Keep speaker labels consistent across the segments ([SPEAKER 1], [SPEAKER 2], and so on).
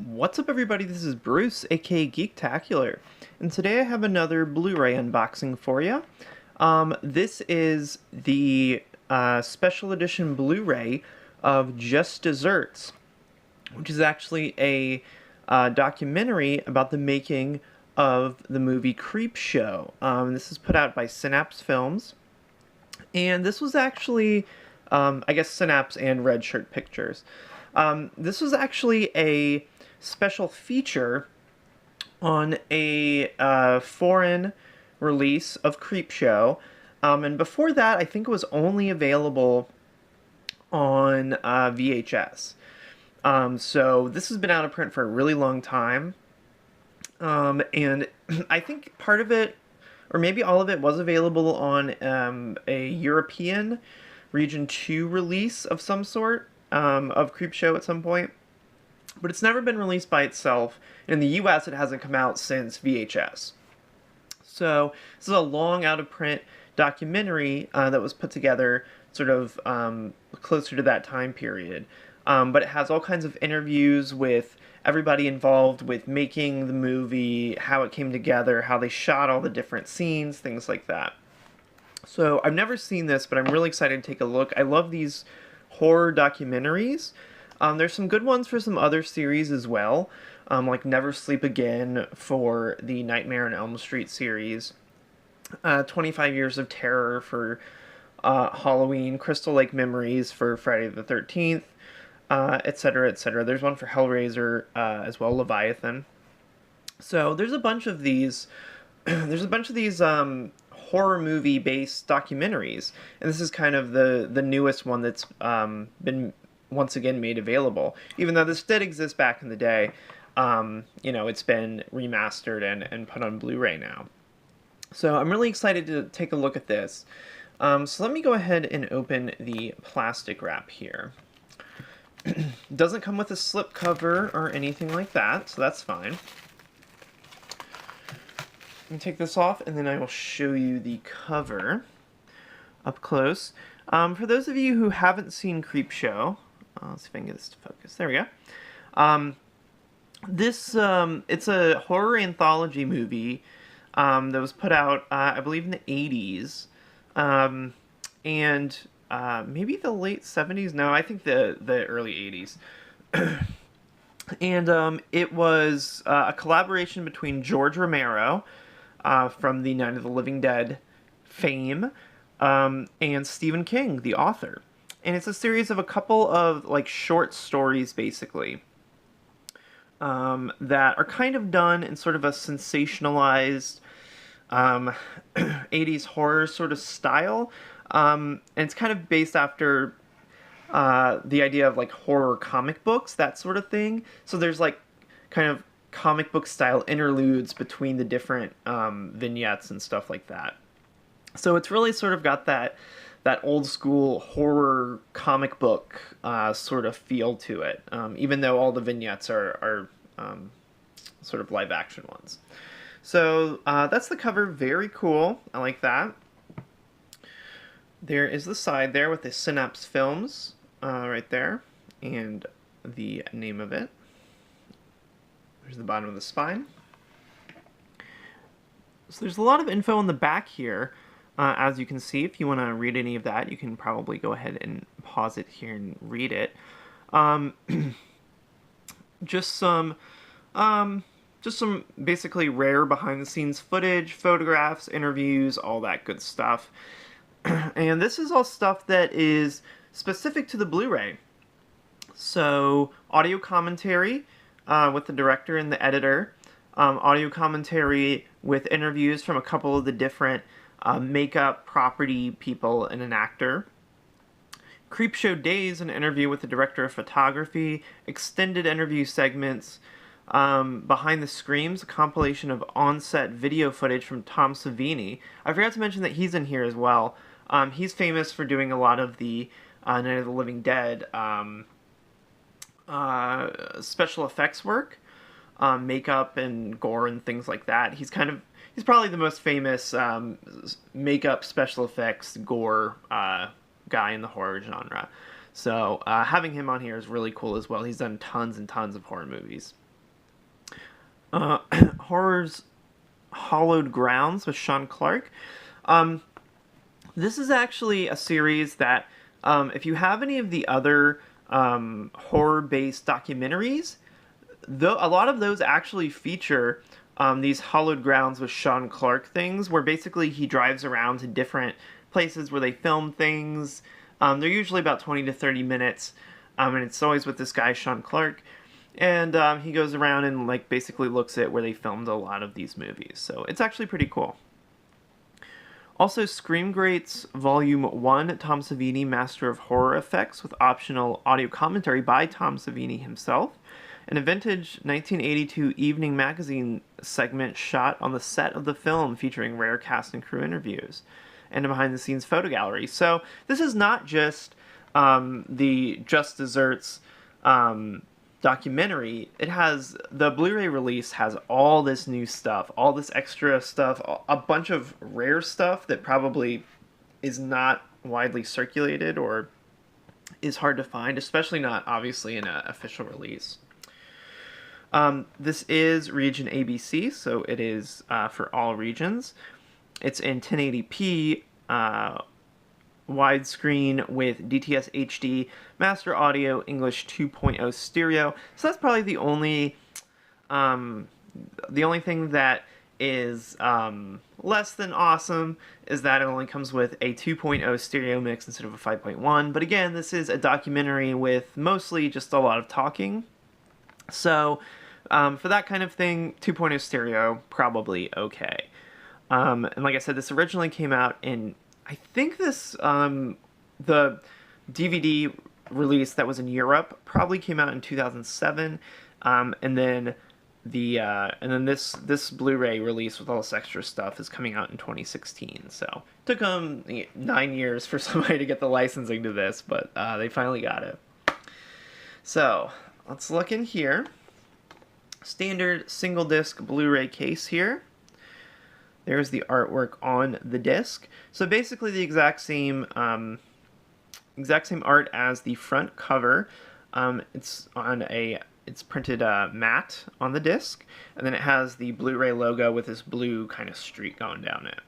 [SPEAKER 1] What's up, everybody? This is Bruce, aka Geektacular, and today I have another Blu-ray unboxing for you. This is the special edition Blu-ray of Just Desserts, which is actually a documentary about the making of the movie Creepshow. This is put out by Synapse Films, and this was actually, I guess, Synapse and Red Shirt Pictures. This was actually a special feature on a foreign release of Creepshow. And before that, I think it was only available on VHS. So this has been out of print for a really long time. And I think part of it, or maybe all of it, was available on a European Region 2 release of some sort of Creepshow at some point. But it's never been released by itself. In the US, it hasn't come out since VHS. So this is a long out-of-print documentary that was put together sort of closer to that time period. But it has all kinds of interviews with everybody involved with making the movie, how it came together, how they shot all the different scenes, things like that. So I've never seen this, but I'm really excited to take a look. I love these horror documentaries. There's some good ones for some other series as well, like Never Sleep Again for the Nightmare on Elm Street series, 25 Years of Terror for Halloween, Crystal Lake Memories for Friday the 13th, etc., etc. There's one for Hellraiser as well, Leviathan. So there's a bunch of these. There's a bunch of these horror movie based documentaries, and this is kind of the newest one that's been once again made available. Even though this did exist back in the day, it's been remastered and put on Blu-ray now. So I'm really excited to take a look at this. So let me go ahead and open the plastic wrap here. Doesn't come with a slip cover or anything like that, so that's fine. Let me take this off, and then I will show you the cover up close. For those of you who haven't seen Creepshow, let's see if I can get this to focus. There we go. It's a horror anthology movie that was put out, I believe, in the 80s, and maybe the late 70s. No, I think the early 80s. And it was a collaboration between George Romero, from the Night of the Living Dead fame, and Stephen King, the author. And it's a series of a couple of short stories, basically, that are kind of done in sort of a sensationalized 80s horror sort of style. And it's kind of based after the idea of horror comic books, that sort of thing. So there's kind of comic book style interludes between the different vignettes and stuff like that. So it's really sort of got that old school horror comic book sort of feel to it, even though all the vignettes are sort of live action ones. So that's the cover. Very cool. I like that. There is the side there with the Synapse Films right there, and the name of it. There's the bottom of the spine. So there's a lot of info on the back here. As you can see, if you want to read any of that, you can probably go ahead and pause it here and read it. Just some basically rare behind-the-scenes footage, photographs, interviews, all that good stuff. And this is all stuff that is specific to the Blu-ray. So audio commentary with the director and the editor, audio commentary with interviews from a couple of the different makeup, property people, and an actor. Creepshow Days, an interview with the director of photography, extended interview segments, Behind the Screams, a compilation of on-set video footage from Tom Savini. I forgot to mention that he's in here as well. He's famous for doing a lot of the Night of the Living Dead special effects work, makeup and gore and things like that. He's probably the most famous makeup, special effects, gore guy in the horror genre. So having him on here is really cool as well. He's done tons and tons of horror movies. Horror's Hallowed Grounds with Sean Clark. Um, this is actually a series that, if you have any of the other horror-based documentaries, though a lot of those actually feature these Hallowed Grounds with Sean Clark things, where basically he drives around to different places where they film things. They're usually about 20 to 30 minutes, and it's always with this guy, Sean Clark. And he goes around and like basically looks at where they filmed a lot of these movies. So it's actually pretty cool. Also, Scream Greats Volume 1, Tom Savini, Master of Horror Effects, with optional audio commentary by Tom Savini himself. And a vintage 1982 Evening Magazine segment shot on the set of the film featuring rare cast and crew interviews. And a behind-the-scenes photo gallery. So this is not just the Just Desserts documentary. It has, the Blu-ray release has all this new stuff, all this extra stuff, a bunch of rare stuff that probably is not widely circulated or is hard to find, especially not obviously in an official release. This is region ABC, so it is for all regions. It's in 1080p widescreen with DTS HD, Master Audio, English 2.0 stereo. So that's probably the only thing that is less than awesome is that it only comes with a 2.0 stereo mix instead of a 5.1. But again, this is a documentary with mostly just a lot of talking. So for that kind of thing, 2.0 stereo, probably okay. And like I said, this originally came out in, I think this, the DVD release that was in Europe probably came out in 2007, and then this Blu-ray release with all this extra stuff is coming out in 2016. So it took them 9 years for somebody to get the licensing to this, but they finally got it. So let's look in here. Standard single disc Blu-ray case here. There's the artwork on the disc. So basically the exact same art as the front cover. It's printed matte on the disc, and then it has the Blu-ray logo with this blue kind of streak going down it.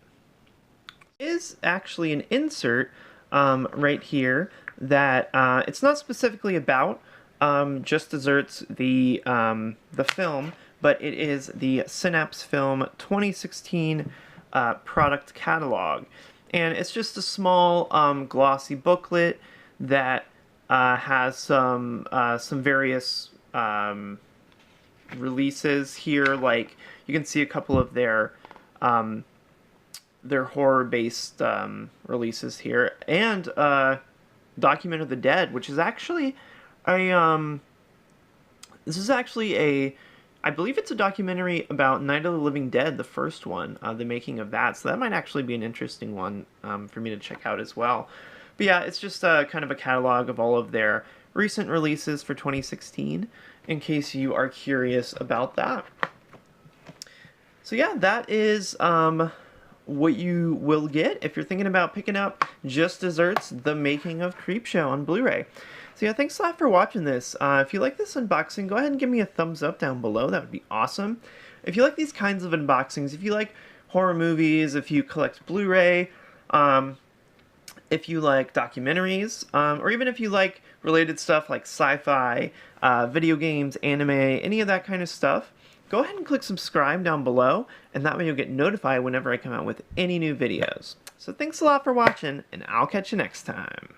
[SPEAKER 1] There is actually an insert right here that it's not specifically about Just Desserts the film, but it is the Synapse Film 2016 product catalog. And it's just a small glossy booklet that has some various releases here. Like you can see a couple of their horror-based releases here, and Document of the Dead, which is actually this is actually I believe it's a documentary about Night of the Living Dead, the first one, the making of that. So that might actually be an interesting one for me to check out as well. But yeah, it's just kind of a catalog of all of their recent releases for 2016, in case you are curious about that. So yeah, that is what you will get if you're thinking about picking up Just Desserts, The Making of Creepshow on Blu-ray. So yeah, thanks a lot for watching this. If you like this unboxing, go ahead and give me a thumbs up down below. That would be awesome. If you like these kinds of unboxings, if you like horror movies, if you collect Blu-ray, if you like documentaries, or even if you like related stuff like sci-fi, video games, anime, any of that kind of stuff, go ahead and click subscribe down below, and that way you'll get notified whenever I come out with any new videos. So thanks a lot for watching, and I'll catch you next time.